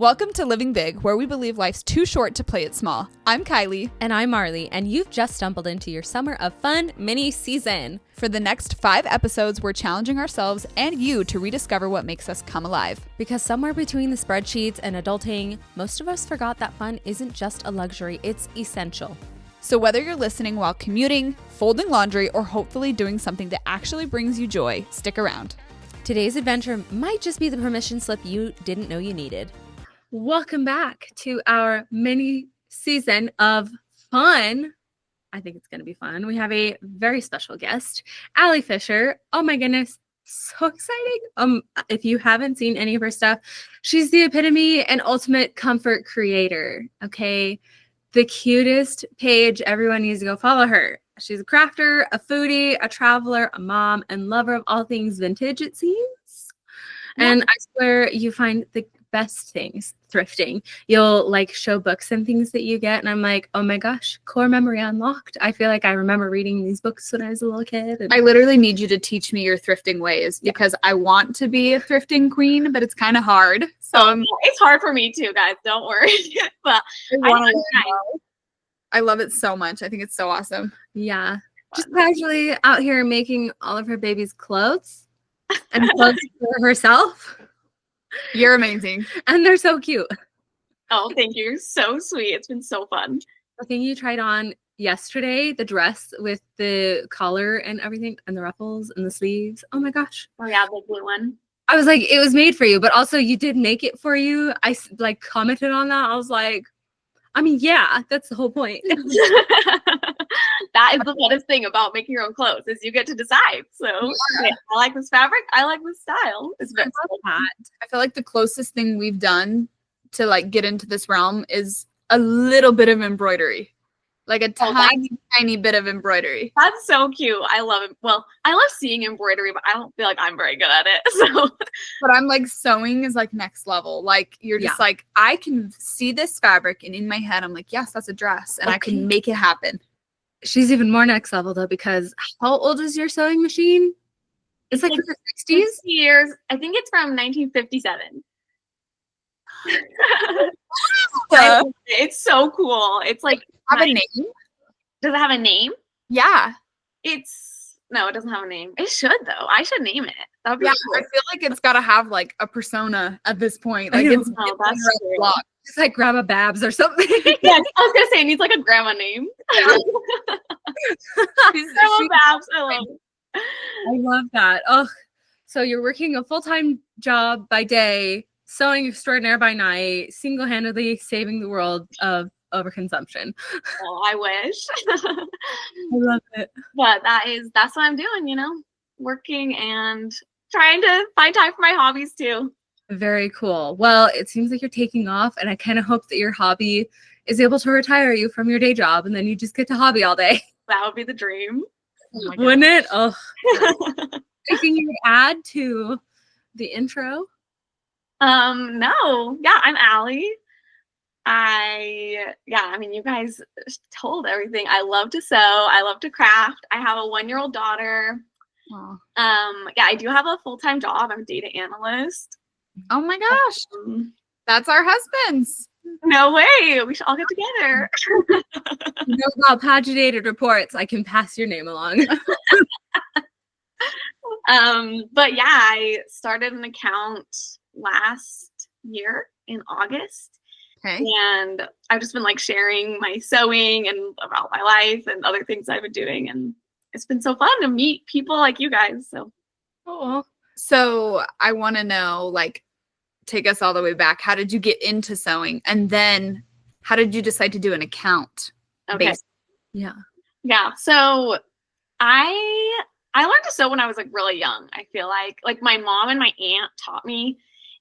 Welcome to Living Big, where we believe life's too short to play it small. I'm Kylie. And I'm Marley, and you've just stumbled into your Summer of Fun mini season. For the next 5 episodes, we're challenging ourselves and you to rediscover what makes us come alive. Because somewhere between the spreadsheets and adulting, most of us forgot that fun isn't just a luxury, it's essential. So whether you're listening while commuting, folding laundry, or hopefully doing something that actually brings you joy, stick around. Today's adventure might just be the permission slip you didn't know you needed. Welcome back to our mini season of fun. I think it's going to be fun. We have a very special guest, Allie Fischer. Oh my goodness, so exciting. If you haven't seen any of her stuff, she's the epitome and ultimate comfort creator. Okay, the cutest page. Everyone needs to go follow her. She's a crafter, a foodie, a traveler, a mom, and lover of all things vintage, it seems. Yeah. And I swear you find the best things thrifting. You'll like show books and things that you get, and I'm like, oh my gosh, core memory unlocked. I feel like I remember reading these books when I was a little kid. I literally need you to teach me your thrifting ways because I want to be a thrifting queen, but it's kind of hard. So it's hard for me too, guys. Don't worry. But I love it so much. I think it's so awesome. Yeah. Just casually out here making all of her baby's clothes and clothes for herself. You're amazing. And they're so cute. Oh, thank you. So sweet. It's been so fun. The thing you tried on yesterday, the dress with the collar and everything and the ruffles and the sleeves. Oh my gosh. Oh yeah, the blue one. I was like, it was made for you, but also you did make it for you. I like commented on that. I was like, I mean, yeah, that's the whole point. That is the funnest thing about making your own clothes is you get to decide. So okay, I like this fabric. I like this style. It's very I feel like the closest thing we've done to like get into this realm is a little bit of embroidery, like a tiny bit of embroidery. That's so cute. I love it. Well, I love seeing embroidery, but I don't feel like I'm very good at it. So, but I'm like sewing is like next level. Like you're just like, I can see this fabric, and in my head, I'm like, yes, that's a dress, and I can make it happen. She's even more next level though, because how old is your sewing machine? It's like from the 60s? Years. I think it's from 1957. It's so cool. It's like have a name? Does it have a name? Yeah. No, it doesn't have a name. It should though. I should name it. That'd be cool. I feel like it's gotta have like a persona at this point. Like it's just like Grandma Babs or something. Yeah, I was gonna say it needs like a grandma name. Grandma Babs. I love it. I love that. Oh, so you're working a full-time job by day, sewing extraordinaire by night, single-handedly saving the world of overconsumption. Oh, I wish. I love it. But that's what I'm doing, you know, working and trying to find time for my hobbies too. Very cool. Well, it seems like you're taking off, and I kind of hope that your hobby is able to retire you from your day job, and then you just get to hobby all day. That would be the dream. Oh wouldn't it? Oh. Anything you would add to the intro? No. Yeah, I'm Allie. I mean, you guys told everything. I love to sew. I love to craft. I have a 1-year-old daughter. Wow. I do have a full-time job. I'm a data analyst. Oh my gosh. That's our husbands. No way. We should all get together. You know about paginated reports. I can pass your name along. But yeah, I started an account last year in August. Okay. And I've just been like sharing my sewing and about my life and other things I've been doing. And it's been so fun to meet people like you guys. So I want to know, like, take us all the way back. How did you get into sewing? And then how did you decide to do an account? Okay. Yeah. So I learned to sew when I was like really young. I feel like my mom and my aunt taught me.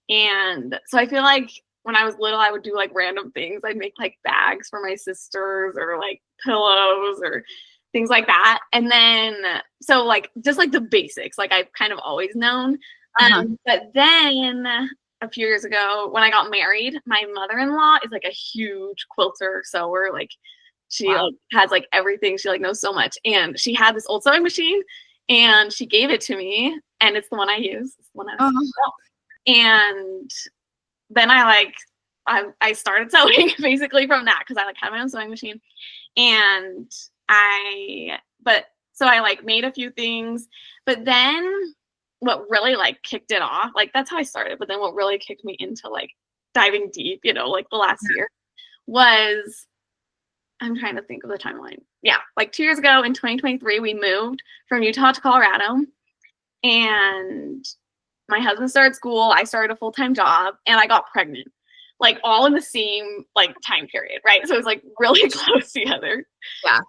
And so I feel like when I was little, I would do like random things. I'd make like bags for my sisters or like pillows or things like that. And then, so like, just like the basics, like I've kind of always known. But then a few years ago when I got married, my mother-in-law is like a huge quilter sewer. Like she like, has like everything. She like knows so much. And she had this old sewing machine and she gave it to me, and it's the one I use. It's the one I And then I like I started sewing basically from that because I like had my own sewing machine, and so I like made a few things, but then what really like kicked it off, like that's how I started, but then what really kicked me into like diving deep, like the last year was, I'm trying to think of the timeline. Yeah, like 2 years ago in 2023, we moved from Utah to Colorado, and my husband started school, I started a full-time job, and I got pregnant, like all in the same like time period, right? So it was like really close together. Yeah.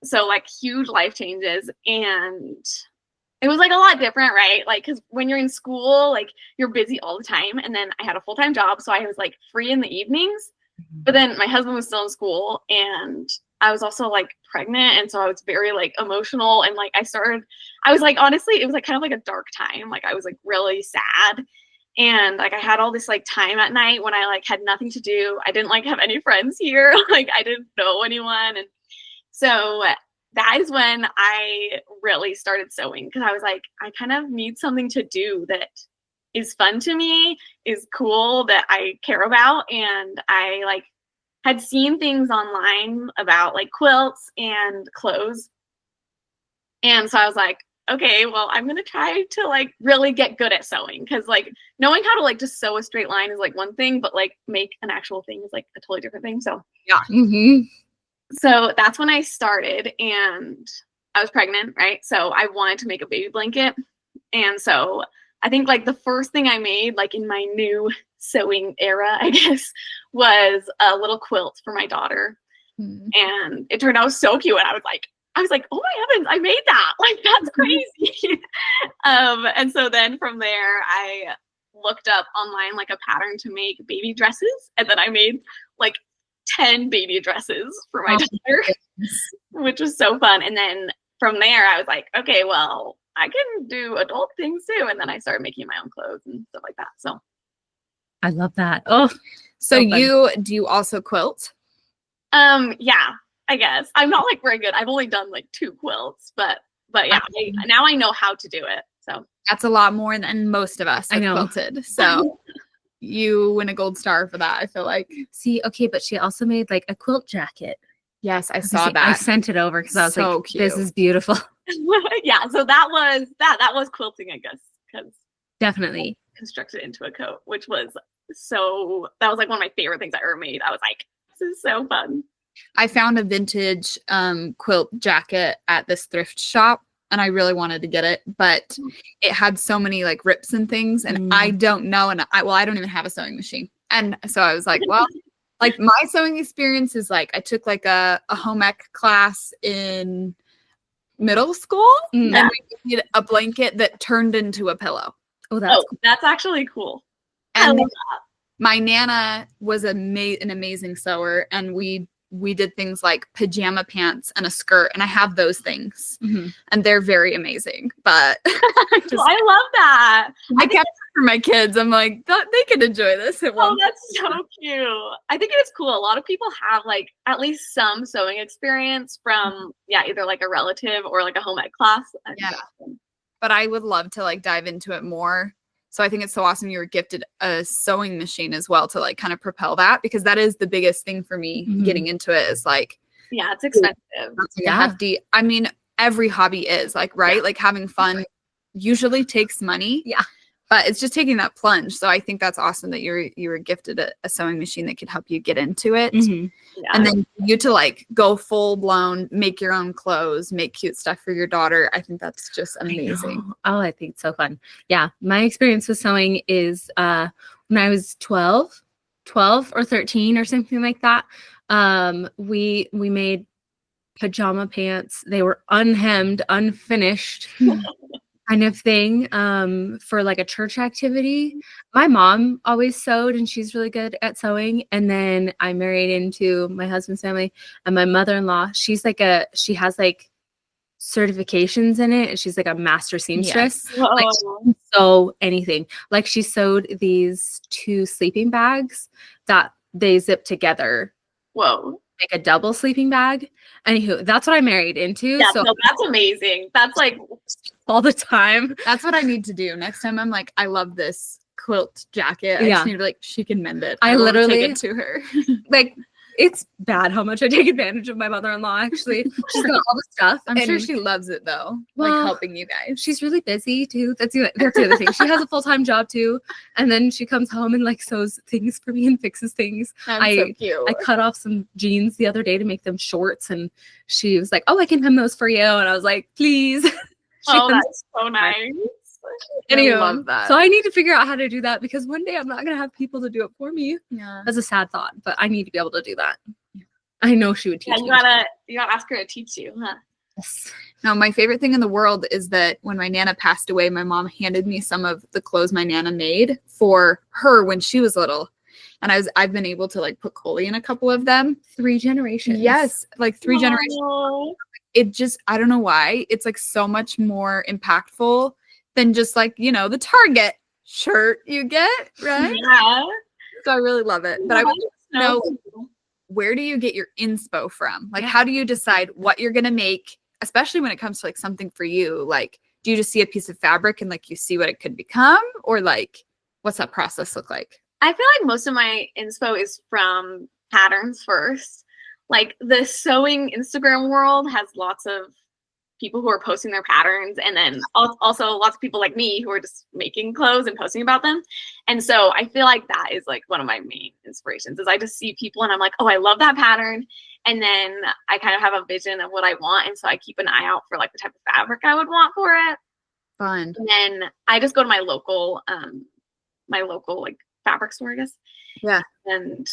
So like huge life changes, and it was like a lot different, right? Like, because when you're in school, like you're busy all the time, and then I had a full-time job, so I was like free in the evenings. But then my husband was still in school, and I was also like pregnant, and so I was very like emotional, and like I was like, honestly, it was like kind of like a dark time. Like I was like really sad, and like I had all this like time at night when I like had nothing to do. I didn't like have any friends here. Like I didn't know anyone, and so that is when I really started sewing, because I was like, I kind of need something to do that is fun to me, is cool, that I care about. And I like had seen things online about like quilts and clothes. And so I was like, okay, well, I'm going to try to like really get good at sewing, because like knowing how to like just sew a straight line is like one thing, but like make an actual thing is like a totally different thing. So Yeah. so that's when I started, and I was pregnant, right? So I wanted to make a baby blanket. And so I think like the first thing I made like in my new sewing era, I guess, was a little quilt for my daughter. And it turned out so cute. And I was like, oh my heavens, I made that. Like, that's crazy. And so then from there, I looked up online like a pattern to make baby dresses. And then I made like 10 baby dresses for my daughter, which was so fun. And then from there, I was like, okay, well, I can do adult things too. And then I started making my own clothes and stuff like that. So I love that. Oh, So do you also quilt? yeah, I guess I'm not like very good. I've only done like 2 quilts, but yeah, now I know how to do it. So That's a lot more than most of us have quilted. So you win a gold star for that, I feel like. See, okay, but she also made like a quilt jacket. Yes, I saw that. I sent it over because I was So like, cute. this is beautiful. yeah, so that was quilting, I guess, because Definitely constructed into a coat, which was that was like one of my favorite things I ever made. I was like, this is so fun. I found a vintage quilt jacket at this thrift shop, and I really wanted to get it, but it had so many like rips and things, and I don't know, and I don't even have a sewing machine. And so I was like, well, like my sewing experience is like I took like a home ec class in middle school, and we made a blanket that turned into a pillow. Oh, that's cool. That's actually cool. And my Nana was an amazing sewer, and we did things like pajama pants and a skirt, and I have those things, and they're very amazing. But I love that. I kept it for my kids. I'm like, they could enjoy this. Oh, that's so cute. I think it is cool. A lot of people have like at least some sewing experience from either like a relative or like a home ec class. Yeah. But I would love to like dive into it more. So I think it's so awesome you were gifted a sewing machine as well to like kind of propel that, because that is the biggest thing for me getting into it is like, yeah, it's expensive. That's like a hefty, I mean, every hobby is like, right? Yeah. Like having fun usually takes money. Yeah. But it's just taking that plunge. So I think that's awesome that you were gifted a sewing machine that could help you get into it. Yeah. And then you to like go full blown, make your own clothes, make cute stuff for your daughter. I think that's just amazing. I think it's so fun. Yeah. My experience with sewing is when I was 12 or 13 or something like that. We made pajama pants. They were unhemmed, unfinished. Kind of thing for like a church activity. My mom always sewed, and she's really good at sewing. And then I married into my husband's family, and my mother-in-law, she has like certifications in it, and she's like a master seamstress. Yes. Like she can sew anything. Like she sewed these 2 sleeping bags that they zip together. Whoa. Like a double sleeping bag. Anywho, that's what I married into. Yeah, so that's amazing. That's like all the time. That's what I need to do. Next time I'm like, I love this. quilt jacket. I Yeah. just need to like, she can mend it. I will literally- take it to her. Like, it's bad how much I take advantage of my mother-in-law, actually. She's got all the stuff. I'm sure and she loves it though. Well, like helping you guys. she's really busy too. That's the other thing. She has a full-time job too. And then she comes home and like sews things for me and fixes things. That's so cute. I cut off some jeans the other day to make them shorts, and she was like, "Oh, I can hem those for you." And I was like, "Please." Oh, that's so nice. Anyway, I love that. So I need to figure out how to do that, because one day I'm not gonna have people to do it for me. yeah. That's a sad thought, but I need to be able to do that. I know she would teach Yeah, me. you gotta ask her to teach you, huh? Yes. No, my favorite thing in the world is that when my Nana passed away, my mom handed me some of the clothes my Nana made for her when she was little. And I've been able to like put Coley in a couple of them. 3 generations. Yes, like 3 generations. Oh, It just, I don't know why. It's like so much more impactful than just like, you know, the Target shirt you get, right? yeah. So I really love it. But I want to know, No. where do you get your inspo from? Like, Yeah. how do you decide what you're going to make, especially when it comes to like something for you? Like, do you just see a piece of fabric and like you see what it could become? Or like, what's that process look like? I feel like most of my inspo is from patterns first. Like the sewing Instagram world has lots of people who are posting their patterns, and then also lots of people like me who are just making clothes and posting about them. And so I feel like that is like one of my main inspirations, is I just see people and I'm like, oh, I love that pattern. And then I kind of have a vision of what I want. And so I keep an eye out for like the type of fabric I would want for it. Fun. And then I just go to my local like fabric store, I guess. Yeah. And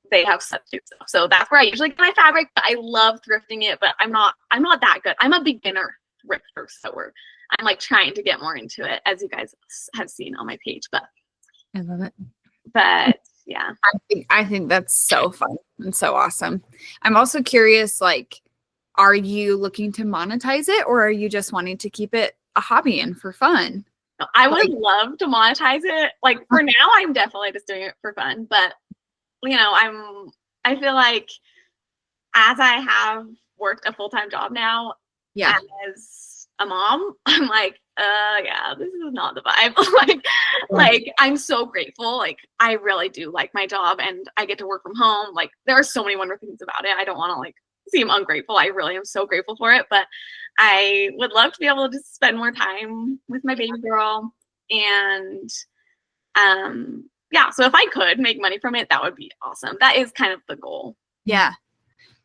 they have substitute stuff. So that's where I usually get my fabric, but I love thrifting it, but I'm not that good. I'm a beginner thrifter sewer. I'm like trying to get more into it, as you guys have seen on my page, but I love it. yeah. I think that's so fun and so awesome. I'm also curious, like, are you looking to monetize it, or are you just wanting to keep it a hobby and for fun? I would love to monetize it. Like for now, I'm definitely just doing it for fun, but you know, I feel like as I have worked a full-time job now, Yeah. as a mom, I'm like, yeah, this is not the vibe. like I'm so grateful. Like I really do like my job, and I get to work from home. Like there are so many wonderful things about it. I don't want to like seem ungrateful. I really am so grateful for it, but I would love to be able to just spend more time with my baby girl. And yeah, so if I could make money from it, that would be awesome. That is kind of the goal. Yeah.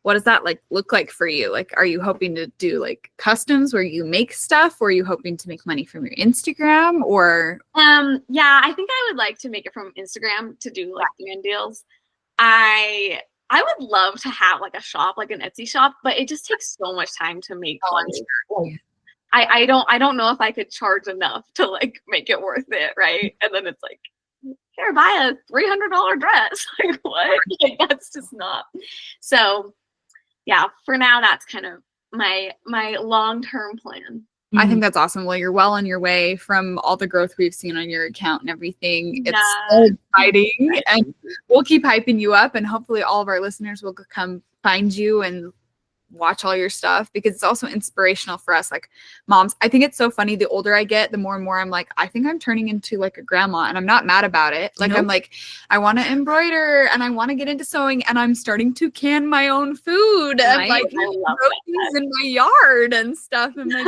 What does that like look like for you? Like, are you hoping to do like customs where you make stuff, or are you hoping to make money from your Instagram, or? Yeah, I think I would like to make it from Instagram to do like brand deals. I would love to have like a shop, like an Etsy shop, but it just takes so much time to make clothes. I don't know if I could charge enough to like make it worth it, right? And then it's like, here, buy a $300 dress. Like what? Like that's just not. So yeah, for now that's kind of my long-term plan. I think that's awesome. Well, you're well on your way from all the growth we've seen on your account and everything. It's so exciting, and we'll keep hyping you up, and hopefully all of our listeners will come find you and watch all your stuff, because it's also inspirational for us like moms. I think it's so funny. The older I get, the more and more I'm like, I think I'm turning into like a grandma, and I'm not mad about it. Like I'm like, I want to embroider and I want to get into sewing, and I'm starting to can my own food and like grow things in my yard and stuff. And like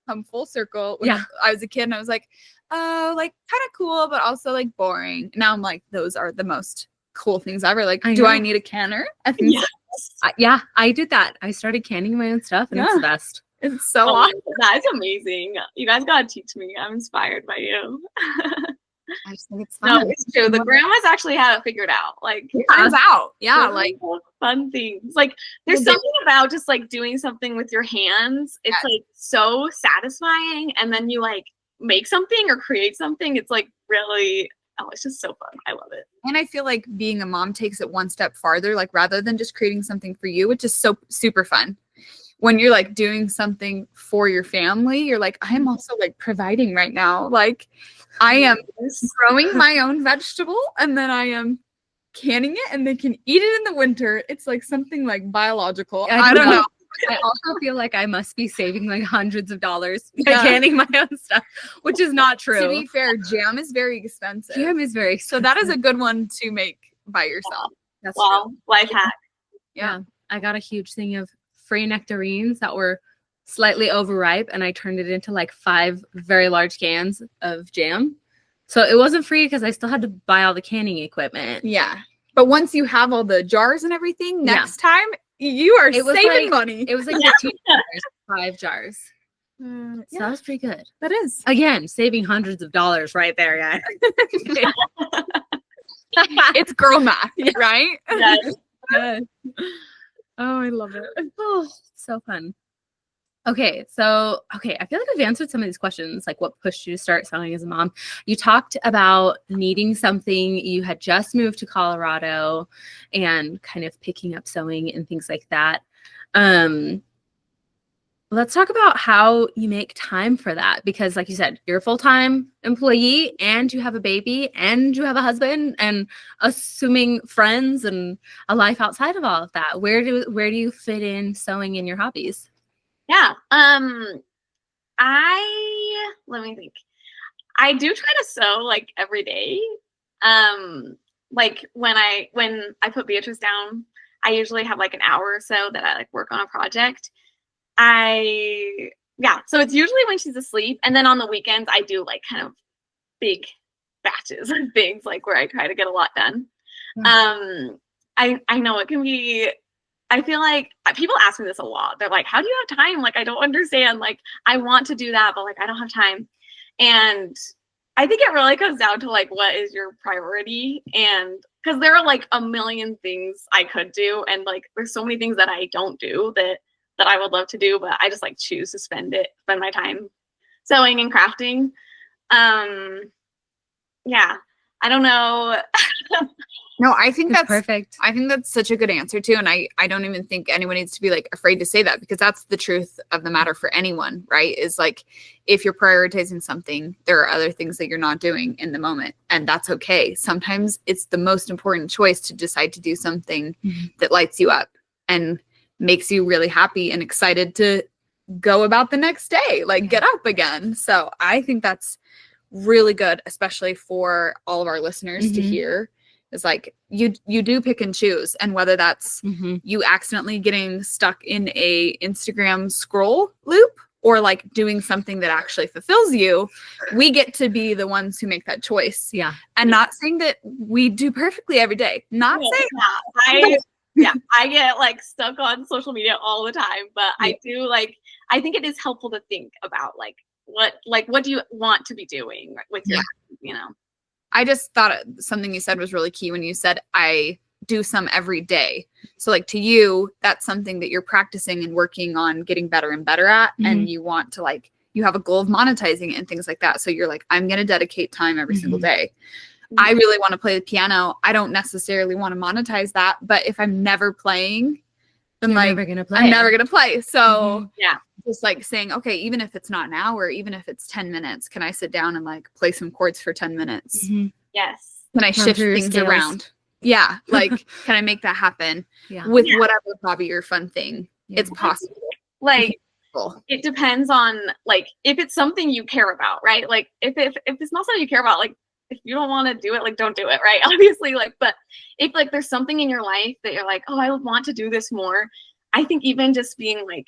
come full circle. When I was a kid and I was like, oh, like kind of cool, but also like boring. Now I'm like, those are the most cool things ever. Like, do I need a canner? I think yeah, I did that. I started canning my own stuff, and it's the best. It's so awesome. That's amazing. You guys gotta teach me. I'm inspired by you. I just think it's fun. No, it's true. The grandmas actually have it figured out. Like it turns out. Yeah, like fun things. Like there's something about just like doing something with your hands. It's like so satisfying. And then you like make something or create something. It's like really, oh, it's just so fun. I love it. And I feel like being a mom takes it one step farther, like rather than just creating something for you, which is so super fun. When you're like doing something for your family, you're like, I'm also like providing right now. Like I am growing my own vegetable, and then I am canning it, and they can eat it in the winter. It's like something like biological. I don't know. I also feel like I must be saving like hundreds of dollars by canning my own stuff, which is not true. To be fair, jam is very expensive. Jam is very So that is a good one to make by yourself. That's Well, life hack. Yeah. I got a huge thing of free nectarines that were slightly overripe, and I turned it into like 5 very large cans of jam. So it wasn't free because I still had to buy all the canning equipment. Yeah. But once you have all the jars and everything, next time you are saving money. It was like $15, 5 jars. So that was pretty good. That is. Again, saving hundreds of dollars right there, guys. It's girl math, right? Yes. Yes. Oh, I love it. Oh, so fun. Okay, I feel like I've answered some of these questions, like what pushed you to start sewing as a mom. You talked about needing something. You had just moved to Colorado and kind of picking up sewing and things like that. Let's talk about how you make time for that, because like you said, you're a full-time employee and you have a baby and you have a husband and assuming friends and a life outside of all of that. Where do you fit in sewing in your hobbies? Yeah. Let me think. I do try to sew like every day. Like when I put Beatrice down, I usually have like an hour or so that I like work on a project. So it's usually when she's asleep, and then on the weekends I do like kind of big batches of things, like where I try to get a lot done. I know it can be, I feel like people ask me this a lot. They're like, how do you have time? Like, I don't understand. Like, I want to do that, but like, I don't have time. And I think it really comes down to like, what is your priority? And because there are like a million things I could do. And like, there's so many things that I don't do that I would love to do, but I just like choose to spend my time sewing and crafting. Yeah, I don't know. No, I think that's perfect. I think that's such a good answer too. And I don't even think anyone needs to be like afraid to say that, because that's the truth of the matter for anyone, right? Is like, if you're prioritizing something, there are other things that you're not doing in the moment, and that's okay. Sometimes it's the most important choice to decide to do something that lights you up and makes you really happy and excited to go about the next day, like get up again. So I think that's really good, especially for all of our listeners to hear. Is like, you do pick and choose, and whether that's you accidentally getting stuck in a Instagram scroll loop or like doing something that actually fulfills you, we get to be the ones who make that choice. Yeah. And not saying that we do perfectly every day. Not saying that. I get like stuck on social media all the time, but I do like, I think it is helpful to think about like what do you want to be doing with your, you know? I just thought something you said was really key when you said, I do some every day. So like, to you, that's something that you're practicing and working on getting better and better at. And you want to like, you have a goal of monetizing it and things like that. So you're like, I'm going to dedicate time every single day. I really want to play the piano. I don't necessarily want to monetize that, but if I'm never playing, then I'm never going to play. So just like saying, okay, even if it's not an hour, even if it's 10 minutes, can I sit down and like play some chords for 10 minutes? Yes. Can I shift things around? Yeah. Like, can I make that happen with whatever hobby or fun thing? It's possible. Like, it depends on like, if it's something you care about, right? Like if it's not something you care about, like if you don't want to do it, like don't do it, right? Obviously, like, but if like there's something in your life that you're like, oh, I would want to do this more. I think even just being like,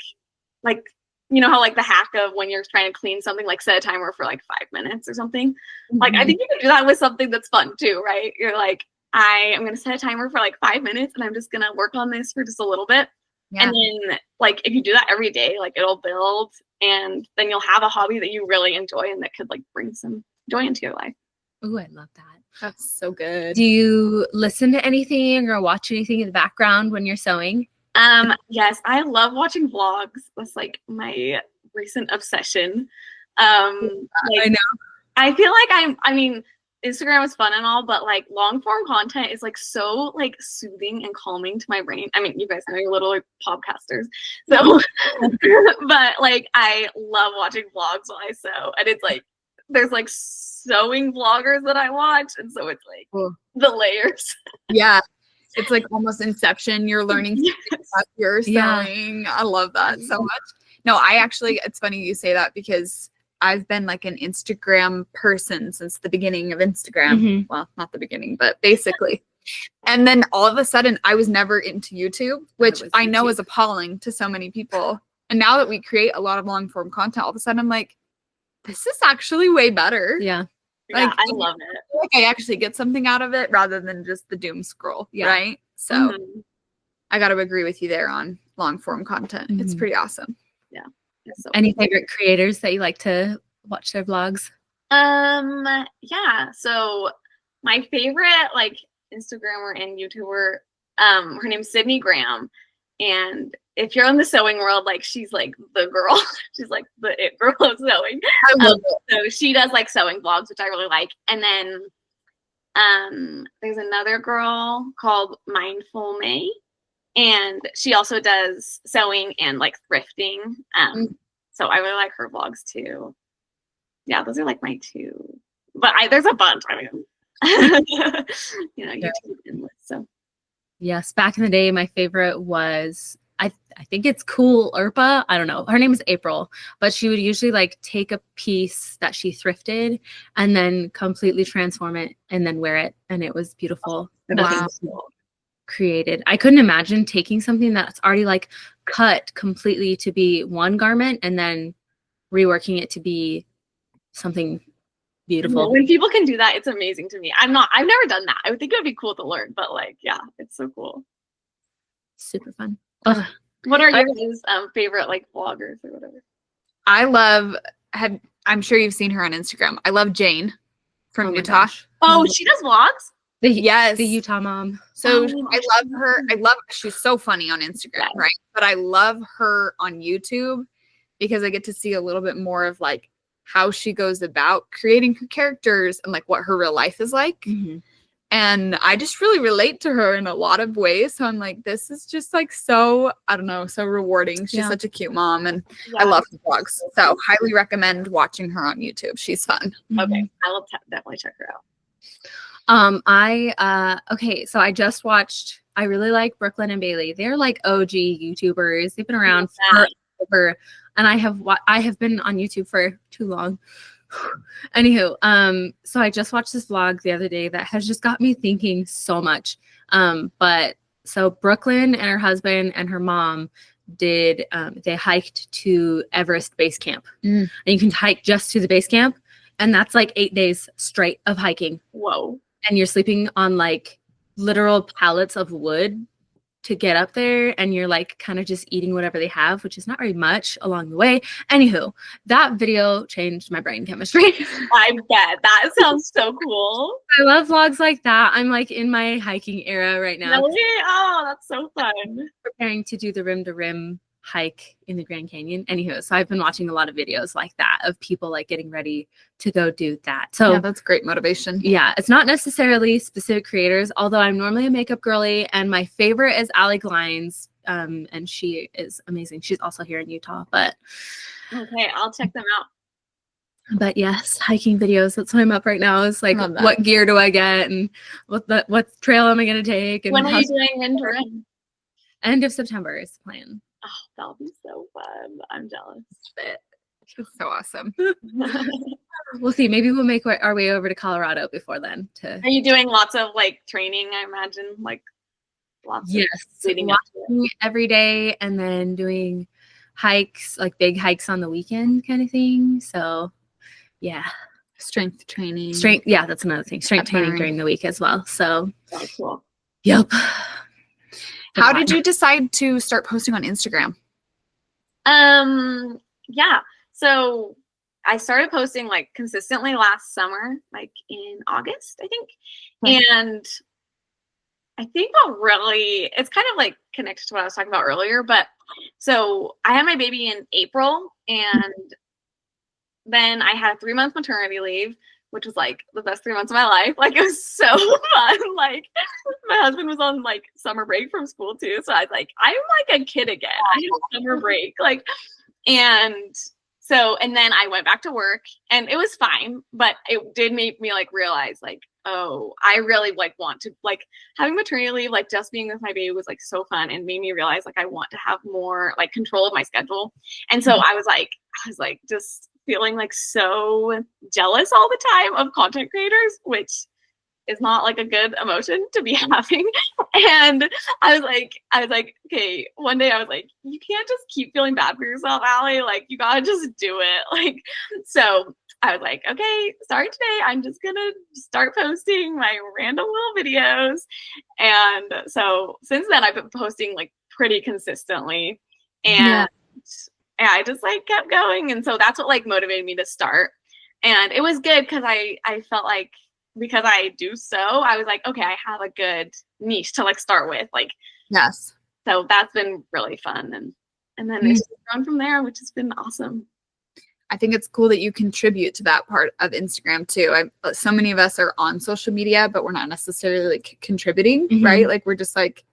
you know how like the hack of when you're trying to clean something, like set a timer for like 5 minutes or something. Like, I think you can do that with something that's fun too, right? You're like, I am going to set a timer for like 5 minutes and I'm just going to work on this for just a little bit. And then like, if you do that every day, like it'll build, and then you'll have a hobby that you really enjoy and that could like bring some joy into your life. Ooh, I love that. That's so good. Do you listen to anything or watch anything in the background when you're sewing? Yes, I love watching vlogs. That's like my recent obsession. I know. I feel like I mean, Instagram is fun and all, but like long form content is like so like soothing and calming to my brain. I mean, you guys know you're little like, podcasters, so but like I love watching vlogs while I sew, and it's like there's like sewing vloggers that I watch, and so it's like the layers. Yeah. It's like almost Inception. You're learning something about your sewing. I love that so much. No, it's funny you say that because I've been like an Instagram person since the beginning of Instagram. Well, not the beginning, but basically. And then all of a sudden I was never into YouTube, which I know is appalling to so many people. And now that we create a lot of long form content, all of a sudden I'm like, this is actually way better. Yeah. Like, I love it. Like I actually get something out of it rather than just the doom scroll. Right. So I got to agree with you there on long form content. It's pretty awesome. Yeah. So Any favorite creators that you like to watch their vlogs? Yeah. So my favorite like Instagrammer and YouTuber, her name's Sydney Graham. And if you're in the sewing world, like she's like the girl. She's like the it girl of sewing. I love it. So she does like sewing vlogs, which I really like. And then there's another girl called Mindful May, and she also does sewing and like thrifting. So I really like her vlogs too. Yeah, those are like my two. But there's a bunch. I mean, YouTube endless. So Yes, back in the day, my favorite was I think it's Cool Urpa. I don't know. Her name is April, but she would usually like take a piece that she thrifted and then completely transform it and then wear it, and it was beautiful. Wow. Created. I couldn't imagine taking something that's already like cut completely to be one garment and then reworking it to be something beautiful. When people can do that, it's amazing to me. I've never done that. I would think it would be cool to learn, but like, yeah, it's so cool. Super fun. What are your guys' favorite like vloggers or whatever? I'm sure you've seen her on Instagram. I love Jane from Utah. Gosh. Oh, she does vlogs? The Utah mom. So I love her. She's so funny on Instagram, right? But I love her on YouTube because I get to see a little bit more of like how she goes about creating her characters and like what her real life is like. And I just really relate to her in a lot of ways. So I'm like, this is just like so, I don't know, so rewarding. She's such a cute mom and I love her vlogs. So highly recommend watching her on YouTube. She's fun. Okay. I will definitely check her out. Okay, so I just watched, I really like Brooklyn and Bailey. They're like OG YouTubers. They've been around forever. And I have been on YouTube for too long. Anywho, so I just watched this vlog the other day that has just got me thinking so much. But so Brooklyn and her husband and her mom they hiked to Everest Base Camp. And you can hike just to the base camp. And that's like 8 days straight of hiking. Whoa. And you're sleeping on like literal pallets of wood to get up there, and you're like kind of just eating whatever they have, which is not very much along the way. Anywho, that video changed my brain chemistry. I bet. That sounds so cool. I love vlogs like that. I'm like in my hiking era right now. Really? Oh, that's so fun. Preparing to do the rim to rim hike in the Grand Canyon. Anywho, so I've been watching a lot of videos like that of people like getting ready to go do that. So yeah, that's great motivation. Yeah, it's not necessarily specific creators, although I'm normally a makeup girly, and my favorite is Allie Glines, and she is amazing. She's also here in Utah, but okay, I'll check them out. But yes, hiking videos. That's what I'm up right now. Is like, what gear do I get, and what trail am I gonna take? And when are you doing winter? End of September is the plan. Oh, that'll be so fun. I'm jealous. It's so awesome. We'll see. Maybe we'll make our way over to Colorado before then. Are you doing lots of like training? I imagine like lots. Yes, leading up to it. Every day, and then doing hikes, like big hikes on the weekend, kind of thing. So, yeah, strength training. Yeah, that's another thing. Strength training during the week as well. So, that's cool. Yep. How did you decide to start posting on Instagram? Yeah. So I started posting like consistently last summer, like in August, I think. And I think it's kind of like connected to what I was talking about earlier, but so I had my baby in April, and then I had a 3-month maternity leave, which was like the best 3 months of my life. Like it was so fun. Like my husband was on like summer break from school too. So I was like, I'm like a kid again. I had summer break. Like, and then I went back to work, and it was fine, but it did make me like realize like, oh, I really like want to like having maternity leave, like just being with my baby was like so fun and made me realize like I want to have more like control of my schedule. And so I was like just feeling like so jealous all the time of content creators, which is not like a good emotion to be having. And I was like, okay, one day I was like, you can't just keep feeling bad for yourself, Allie. Like, you gotta just do it. Like, so I was like, okay, starting today, I'm just gonna start posting my random little videos. And so since then, I've been posting like pretty consistently. And yeah, I just like kept going. And so that's what like motivated me to start. And it was good because I felt like, because I do so, I was like, okay, I have a good niche to like start with. Like, Yes. So that's been really fun. And then it's grown from there, which has been awesome. I think it's cool that you contribute to that part of Instagram too. So many of us are on social media, but we're not necessarily like contributing, right? Like we're just like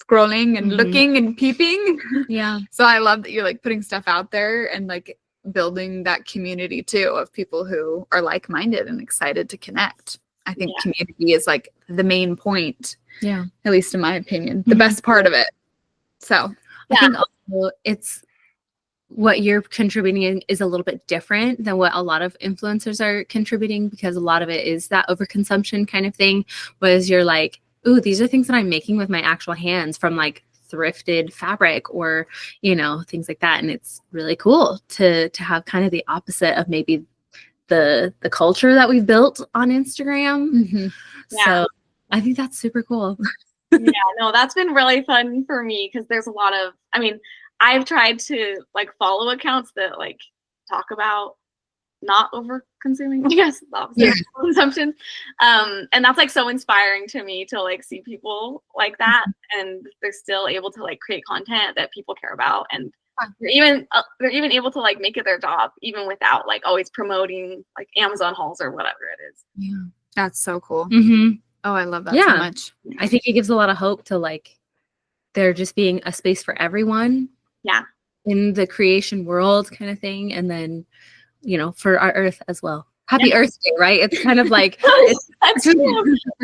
scrolling and looking and peeping. Yeah. So I love that you're like putting stuff out there and like building that community too of people who are like-minded and excited to connect. I think community is like the main point. Yeah. At least in my opinion, the best part of it. So I think also it's what you're contributing is a little bit different than what a lot of influencers are contributing, because a lot of it is that overconsumption kind of thing, whereas you're like, ooh, these are things that I'm making with my actual hands from like thrifted fabric or, you know, things like that. And it's really cool to have kind of the opposite of maybe the culture that we've built on Instagram. So I think that's super cool. Yeah, no, that's been really fun for me because there's a lot of, I mean, I've tried to like follow accounts that like talk about not over consuming, I guess, consumption. And that's like so inspiring to me to like see people like that and they're still able to like create content that people care about, and they're even able to like make it their job even without like always promoting like Amazon hauls or whatever it is. Yeah, that's so cool. Oh, I love that so much. I think it gives a lot of hope to like there just being a space for everyone. Yeah. In the creation world kind of thing. And then, you know, for our Earth as well. Happy Earth Day, right? It's kind of like we're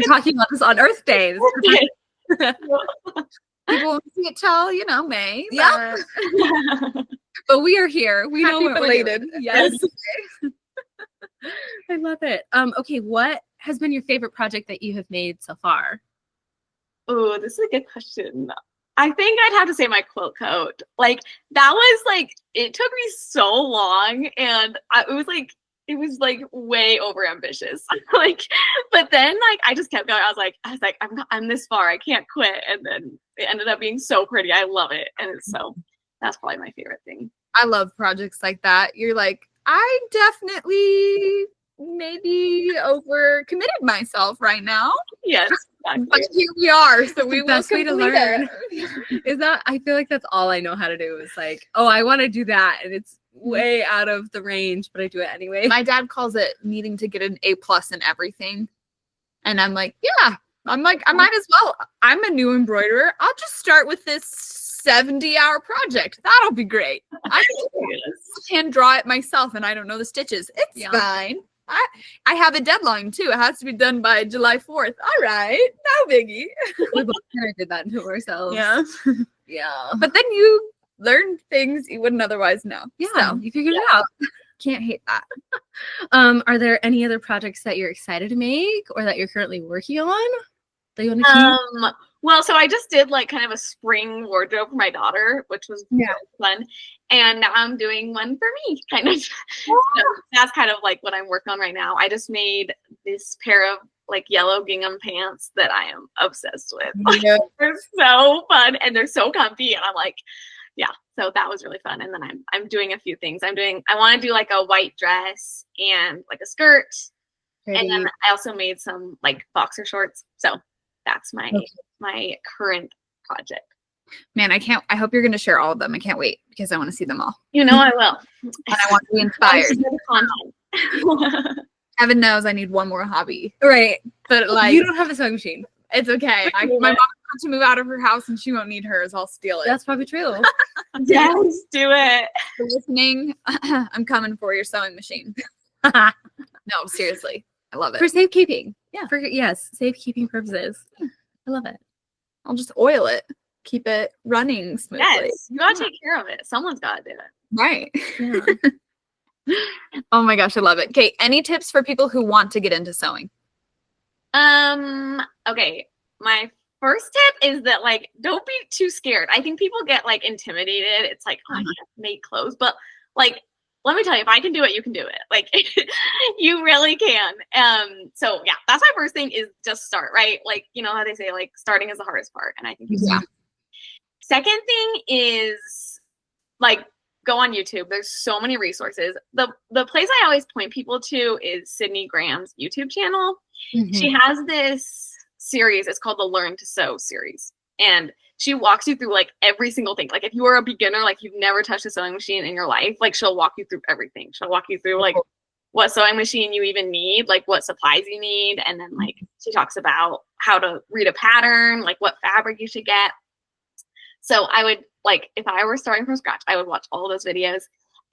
talking about this on Earth Day. People won't see it till, you know, May. Yeah. But we are here. We know what we're doing. Yes. I love it. Okay, what has been your favorite project that you have made so far? Oh, this is a good question. I think I'd have to say my quilt coat. Like that was like, it took me so long and it was like way over ambitious. Like, but then like, I just kept going. I was like, I'm this far. I can't quit. And then it ended up being so pretty. I love it. And that's probably my favorite thing. I love projects like that. You're like, I definitely maybe over committed myself right now. Yes. Exactly. But here we are, so we will best way to learn. Is that I feel like that's all I know how to do is like, oh, I want to do that, and it's way out of the range, but I do it anyway. My dad calls it needing to get an A+ in everything, and I'm like, yeah, I'm like, I might as well. I'm a new embroiderer. I'll just start with this 70-hour project. That'll be great. I can hand draw it myself, and I don't know the stitches. It's fine. I have a deadline too. It has to be done by July 4th. All right, no biggie. We both kind of did that to ourselves. Yeah. Yeah. But then you learn things you wouldn't otherwise know. Yeah, so, you figured it out. Can't hate that. Are there any other projects that you're excited to make or that you're currently working on that you want to keep? Well, so I just did like kind of a spring wardrobe for my daughter, which was really fun. And now I'm doing one for me, kind of. So that's kind of like what I'm working on right now. I just made this pair of like yellow gingham pants that I am obsessed with. Like, they're so fun and they're so comfy. And I'm like, yeah. So that was really fun. And then I'm doing a few things. I want to do like a white dress and like a skirt. Pretty. And then I also made some like boxer shorts. So that's my current project. Man, I hope you're going to share all of them. I can't wait because I want to see them all. You know I will. And I want to be inspired. Heaven knows I need one more hobby. Right. But like, you don't have a sewing machine. It's okay. My mom wants to move out of her house and she won't need hers. I'll steal it. That's probably true. Yes, do it. For listening, I'm coming for your sewing machine. No, seriously. I love it. For safekeeping. Yeah. For safekeeping purposes. I love it. I'll just oil it. Keep it running smoothly. Yes, you gotta take care of it. Someone's gotta do it. Right. Yeah. Oh my gosh, I love it. Okay, any tips for people who want to get into sewing? Okay. My first tip is that like don't be too scared. I think people get like intimidated. It's like, oh, I can't make clothes. But like let me tell you, if I can do it, you can do it. Like you really can. So yeah, that's my first thing is just start, right? Like, you know how they say like starting is the hardest part. And I think Yeah. Second thing is like go on YouTube. There's so many resources. The place I always point people to is Sydney Graham's YouTube channel. She has this series. It's called the Learn to Sew series. And she walks you through like every single thing. Like if you are a beginner, like you've never touched a sewing machine in your life, like she'll walk you through everything. She'll walk you through like what sewing machine you even need, like what supplies you need. And then like she talks about how to read a pattern, like what fabric you should get. So I would like, if I were starting from scratch, I would watch all those videos.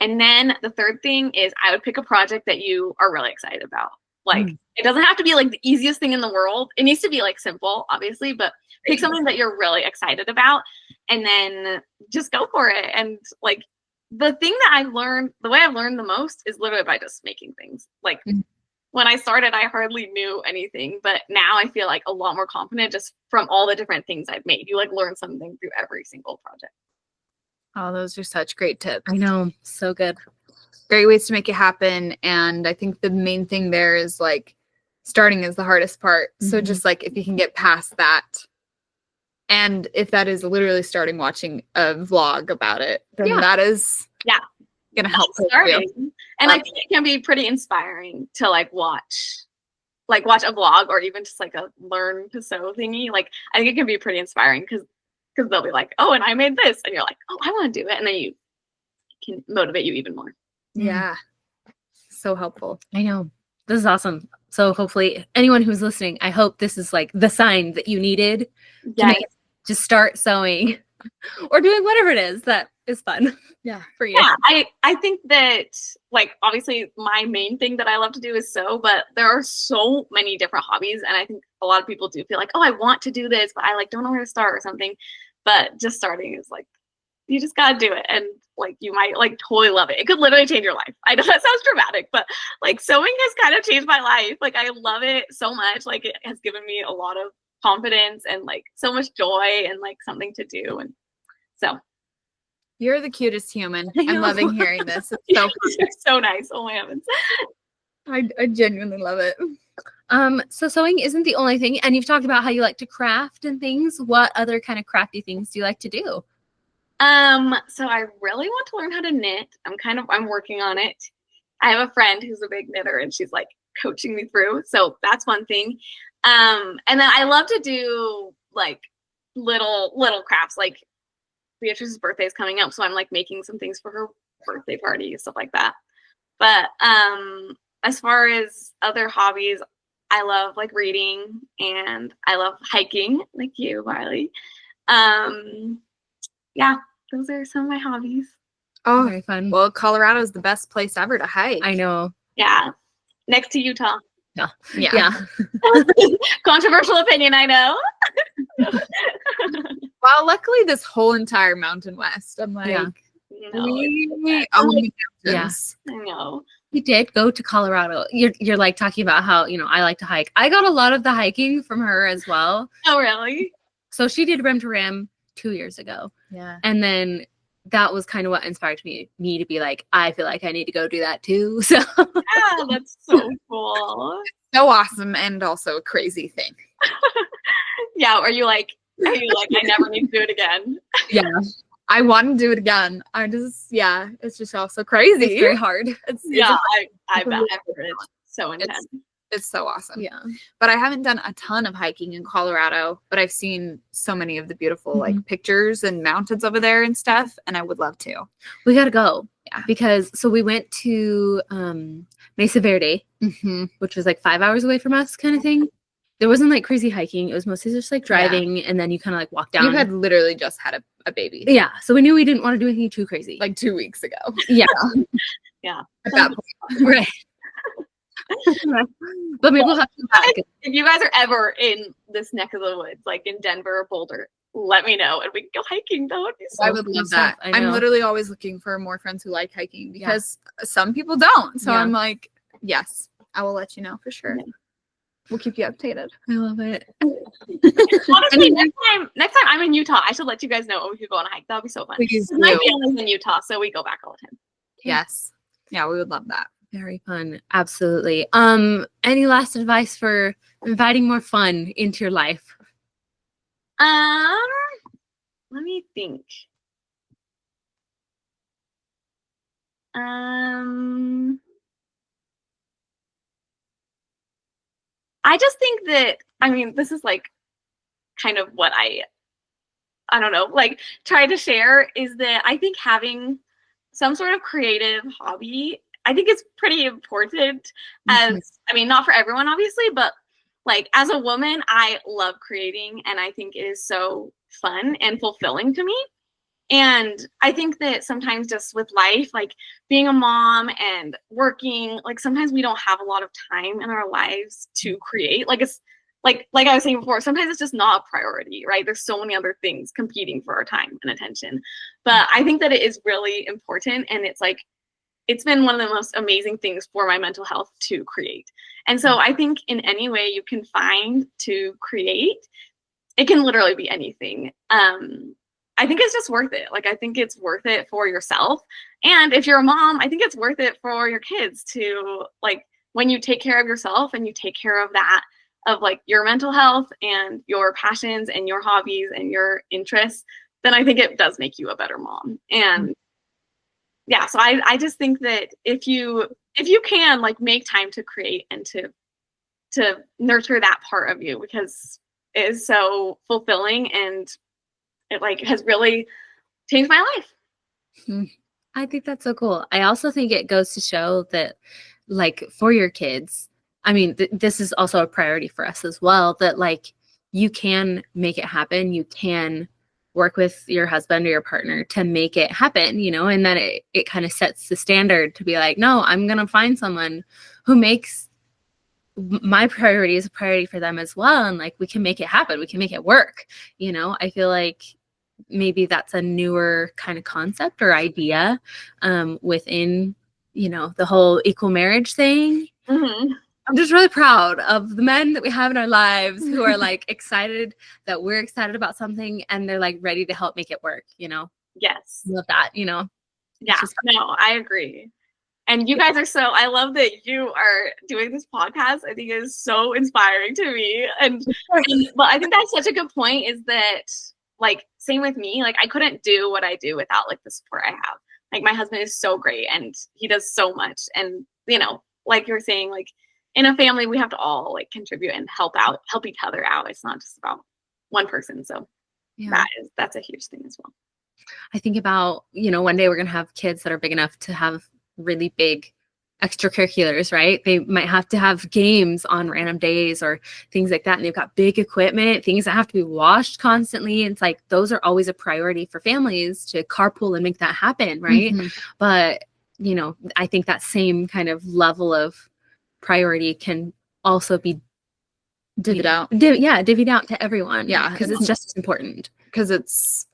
And then the third thing is I would pick a project that you are really excited about. Like it doesn't have to be like the easiest thing in the world. It needs to be like simple, obviously, but pick something that you're really excited about and then just go for it. And like the thing that I learned, the way I've learned the most is literally by just making things. Like when I started, I hardly knew anything, but now I feel like a lot more confident just from all the different things I've made. You like learn something through every single project. Oh, those are such great tips. I know. So good. Great ways to make it happen. And I think the main thing there is like starting is the hardest part. So just like if you can get past that, and if that is literally starting watching a vlog about it, then that is gonna help. Starting. And I think it can be pretty inspiring to like watch a vlog or even just like a learn to sew thingy. Like I think it can be pretty inspiring because they'll be like, oh, and I made this, and you're like, oh, I want to do it, and then you can motivate you even more. Yeah. So helpful. I know. This is awesome. So hopefully anyone who's listening, I hope this is like the sign that you needed to just start sewing or doing whatever it is that is fun. Yeah. For you. Yeah. I think that like obviously my main thing that I love to do is sew, but there are so many different hobbies. And I think a lot of people do feel like, oh, I want to do this, but I like don't know where to start or something. But just starting is like, you just gotta do it. And like you might like totally love it. It could literally change your life. I know that sounds dramatic, but like sewing has kind of changed my life. Like I love it so much. Like it has given me a lot of confidence and like so much joy and like something to do. And so you're the cutest human. I'm loving hearing this. It's so You're so nice. Oh my heavens. I genuinely love it. So sewing isn't the only thing, and you've talked about how you like to craft and things. What other kind of crafty things do you like to do? So I really want to learn how to knit. I'm working on it. I have a friend who's a big knitter and she's like coaching me through. So that's one thing. And then I love to do like little crafts. Like Beatrice's birthday is coming up, so I'm like making some things for her birthday party, stuff like that. But as far as other hobbies, I love like reading and I love hiking like you, Riley. Yeah, those are some of my hobbies. Oh, very fun. Well, Colorado is the best place ever to hike. I know. Yeah. Next to Utah. Yeah. Controversial opinion, I know. Well, luckily this whole entire Mountain West, I'm like, we own the mountains. I know. You did go to Colorado. You're like talking about how, I like to hike. I got a lot of the hiking from her as well. Oh, really? So she did Rim to Rim 2 years ago. Yeah. And then that was kind of what inspired me to be like, I feel like I need to go do that too. So yeah, that's so cool. So awesome and also a crazy thing. Yeah, are you like, I never need to do it again? Yeah. I want to do it again. It's just also crazy. It's very hard. I bet it's so intense. It's so awesome. Yeah. But I haven't done a ton of hiking in Colorado, but I've seen so many of the beautiful like pictures and mountains over there and stuff. And I would love to. We got to go. Yeah. Because we went to Mesa Verde, which was like 5 hours away from us kind of thing. There wasn't like crazy hiking. It was mostly just like driving and then you kind of like walk down. You had literally just had a baby. Yeah. So we knew we didn't want to do anything too crazy. Like 2 weeks ago. Yeah. Yeah. At that point. Right. But maybe we'll have to come back. If you guys are ever in this neck of the woods, like in Denver or Boulder, let me know and we can go hiking. That would be so I would love that. I know. I'm literally always looking for more friends who like hiking because some people don't. So Yeah. I'm like, yes, I will let you know for sure. Yeah. We'll keep you updated. I love it. Honestly, next time I'm in Utah, I should let you guys know when we could go on a hike. That would be so fun. Please My do. family's in Utah, so we go back all the time. Yes. Yeah, we would love that. Very fun. Absolutely. Any last advice for inviting more fun into your life? Let me think. I just think that, I mean, this is like kind of what I don't know, like try to share is that I think having some sort of creative hobby, I think it's pretty important as, I mean, not for everyone, obviously, but like as a woman, I love creating and I think it is so fun and fulfilling to me. And I think that sometimes just with life, like being a mom and working, like sometimes we don't have a lot of time in our lives to create. Like it's like I was saying before, sometimes it's just not a priority, right? There's so many other things competing for our time and attention. But I think that it is really important. And it's like, it's been one of the most amazing things for my mental health to create. And so I think in any way you can find to create, it can literally be anything. I think it's just worth it. Like, I think it's worth it for yourself. And if you're a mom, I think it's worth it for your kids to, like, when you take care of yourself and you take care of that, of like your mental health and your passions and your hobbies and your interests, then I think it does make you a better mom. And yeah, so I just think that if you can like make time to create and to nurture that part of you, because it is so fulfilling and it like has really changed my life. I think that's so cool. I also think it goes to show that, like, for your kids, I mean, this is also a priority for us as well, that like you can make it happen. You can work with your husband or your partner to make it happen, you know, and then it kind of sets the standard to be like, no, I'm going to find someone who makes my priority is a priority for them as well. And like, we can make it happen. We can make it work. You know, I feel like maybe that's a newer kind of concept or idea within, you know, the whole equal marriage thing. Mm-hmm. I'm just really proud of the men that we have in our lives who are like excited that we're excited about something and they're like ready to help make it work, you know? Yes. Love that, you know? Yeah, no, I agree. And you guys are so, I love that you are doing this podcast. I think it is so inspiring to me. And but I think that's such a good point is that, like, same with me, like, I couldn't do what I do without, like, the support I have. Like, my husband is so great and he does so much. And, you know, like you're saying, like, in a family, we have to all, like, contribute and help each other out. It's not just about one person. So Yeah. that's a huge thing as well. I think about, you know, one day we're going to have kids that are big enough to have really big extracurriculars, right? They might have to have games on random days or things like that. And they've got big equipment, things that have to be washed constantly. It's like, those are always a priority for families to carpool and make that happen, right? Mm-hmm. But, you know, I think that same kind of level of priority can also be Divvied out. Divvied out to everyone. Yeah. Because it's just as important. Because it's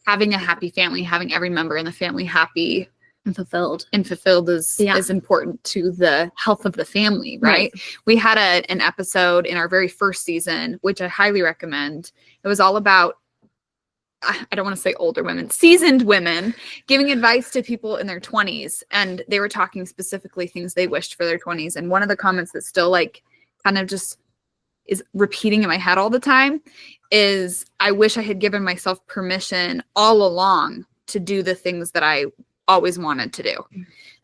having a happy family, having every member in the family happy And fulfilled is important to the health of the family, right? We had an episode in our very first season, which I highly recommend. It was all about, I don't want to say older women, seasoned women giving advice to people in their 20s. And they were talking specifically things they wished for their 20s. And one of the comments that still like kind of just is repeating in my head all the time is, I wish I had given myself permission all along to do the things that I always wanted to do.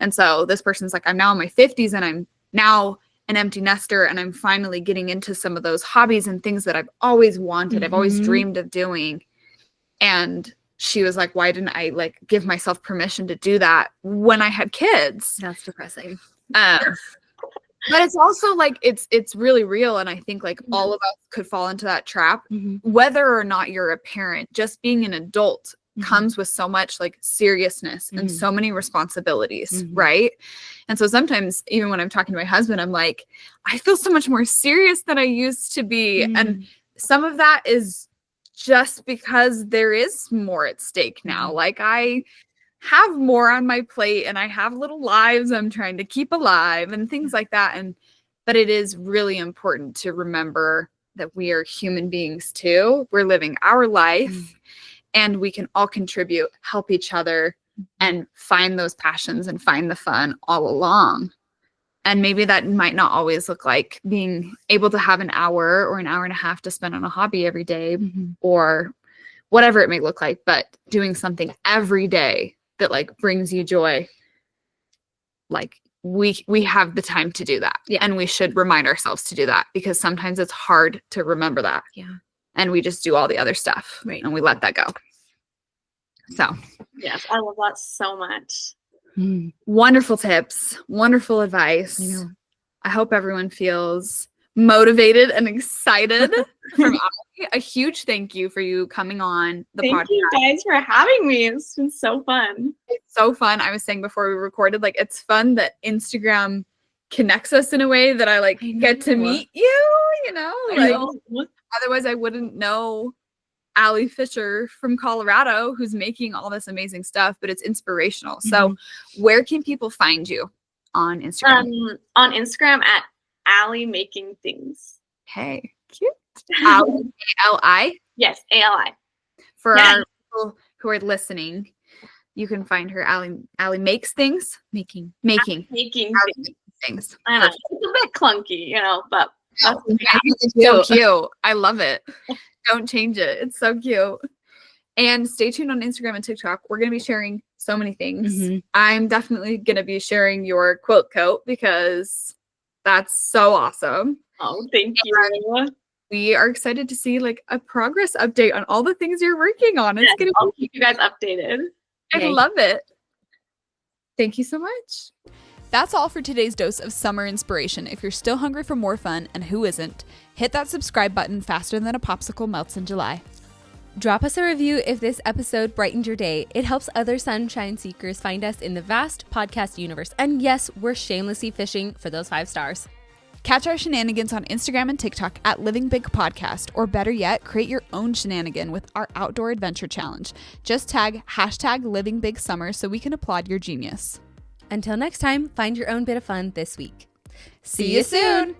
And so this person's like, I'm now in my 50s and I'm now an empty nester and I'm finally getting into some of those hobbies and things that I've always wanted. I've always dreamed of doing. And she was like, why didn't I like give myself permission to do that when I had kids? That's depressing. But it's also like, it's really real. And I think like all of us could fall into that trap, whether or not you're a parent. Just being an adult comes with so much like seriousness and so many responsibilities, right? And so sometimes even when I'm talking to my husband, I'm like, I feel so much more serious than I used to be. And some of that is just because there is more at stake now. Like I have more on my plate and I have little lives I'm trying to keep alive and things like that. But it is really important to remember that we are human beings too. We're living our life and we can all contribute, help each other, and find those passions and find the fun all along. And maybe that might not always look like being able to have an hour or an hour and a half to spend on a hobby every day or whatever it may look like, but doing something every day that like brings you joy. Like we have the time to do that. And we should remind ourselves to do that because sometimes it's hard to remember that. And we just do all the other stuff and we let that go. So yes, I love that so much. Wonderful tips, wonderful advice. I hope everyone feels motivated and excited from Ali. A huge thank you for you coming on the podcast. Thank you guys for having me. It's been so fun. It's so fun. I was saying before we recorded, like it's fun that Instagram connects us in a way that I like get to meet you, you know? Like otherwise I wouldn't know Ali Fischer from Colorado who's making all this amazing stuff, but it's inspirational. So where can people find you on Instagram? On Instagram at Ali Making Things. Hey, cute. Ali, A-L-I? Yes, A-L-I. For our people who are listening, you can find her Ali Makes Things. Making things. I know. It's a bit clunky, you know, but it's so cute. I love it. Don't change it. It's so cute. And stay tuned on Instagram and TikTok. We're going to be sharing so many things. I'm definitely going to be sharing your quilt coat because that's so awesome. Oh, thank you. We are excited to see like a progress update on all the things you're working on. It's gonna I'll keep you guys updated. I love it. Thank you so much. That's all for today's dose of summer inspiration. If you're still hungry for more fun, and who isn't, hit that subscribe button faster than a popsicle melts in July. Drop us a review if this episode brightened your day. It helps other sunshine seekers find us in the vast podcast universe. And yes, we're shamelessly fishing for those 5 stars. Catch our shenanigans on Instagram and TikTok at Living Big Podcast, or better yet, create your own shenanigan with our Outdoor Adventure Challenge. Just tag #LivingBigSummer so we can applaud your genius. Until next time, find your own bit of fun this week. See you soon!